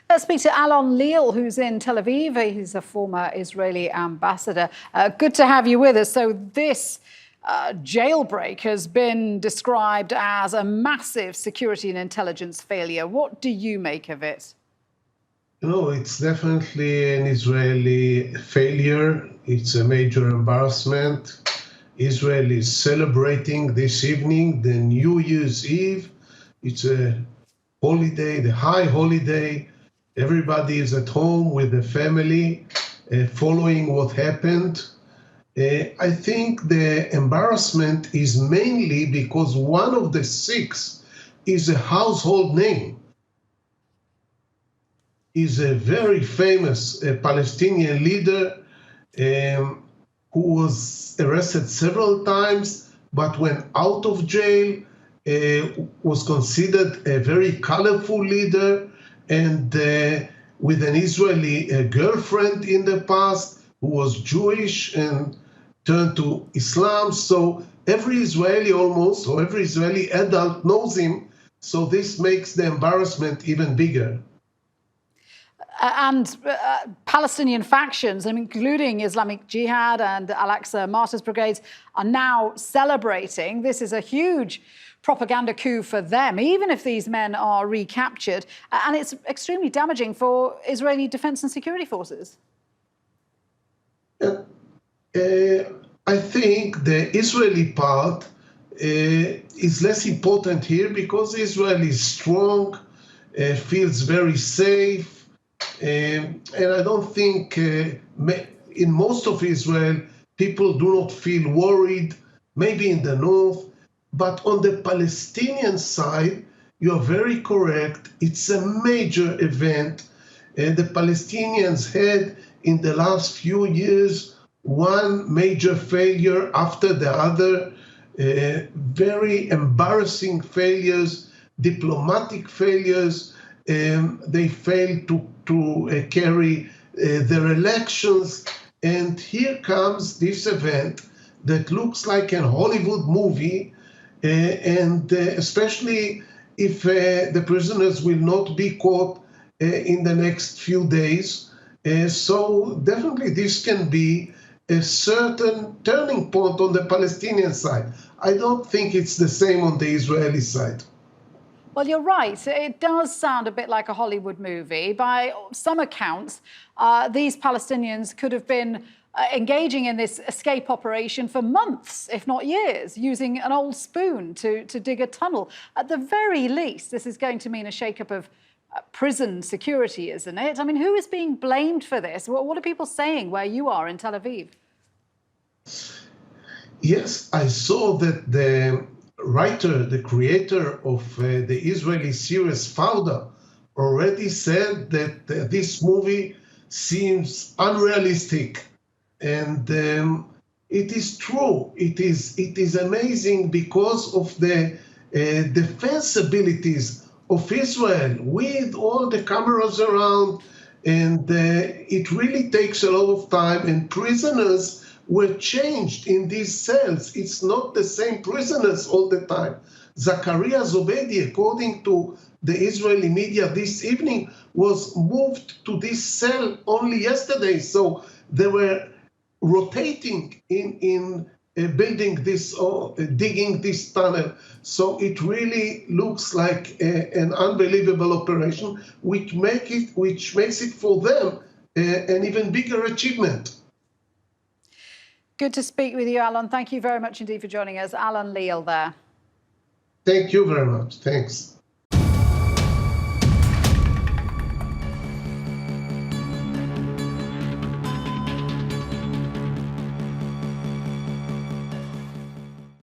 Let's speak to Alon Liel, who's in Tel Aviv. He's a former Israeli ambassador. Good to have you with us. So this jailbreak has been described as a massive security and intelligence failure. What do you make of it? It's definitely an Israeli failure. It's a major embarrassment. Israel is celebrating this evening the New Year's Eve. It's a holiday, the high holiday. Everybody is at home with the family, following what happened. I think the embarrassment is mainly because one of the six is a household name. Is a very famous Palestinian leader who was arrested several times, but when out of jail, was considered a very colorful leader, and with an Israeli girlfriend in the past who was Jewish and turned to Islam. So every Israeli almost, or every Israeli adult knows him. So this makes the embarrassment even bigger. And Palestinian factions, including Islamic Jihad and Al-Aqsa Martyrs Brigades, are now celebrating. This is a huge propaganda coup for them, even if these men are recaptured. And it's extremely damaging for Israeli defense and security forces. I think the Israeli part is less important here because Israel is strong, feels very safe. And I don't think in most of Israel, people do not feel worried, maybe in the north. But on the Palestinian side, you are very correct. It's a major event. The Palestinians had, in the last few years, one major failure after the other, very embarrassing failures, diplomatic failures. They failed to carry their elections. And here comes this event that looks like a Hollywood movie, and especially if the prisoners will not be caught in the next few days. So definitely this can be a certain turning point on the Palestinian side. I don't think it's the same on the Israeli side. Well, you're right. It does sound a bit like a Hollywood movie. By some accounts, these Palestinians could have been engaging in this escape operation for months, if not years, using an old spoon to dig a tunnel. At the very least, this is going to mean a shake-up of prison security, isn't it? Who is being blamed for this? What are people saying where you are in Tel Aviv? Yes, I saw that the writer, the creator of the Israeli series Fauda, already said that this movie seems unrealistic. And it is true. It is amazing because of the defense abilities of Israel with all the cameras around. And it really takes a lot of time. And prisoners were changed in these cells. It's not the same prisoners all the time. Zakaria Zobedi, according to the Israeli media this evening, was moved to this cell only yesterday. So they were rotating in building this or digging this tunnel. So it really looks like an unbelievable operation, which makes it for them an even bigger achievement. Good to speak with you, Alon. Thank you very much indeed for joining us. Alon Liel there. Thank you very much. Thanks.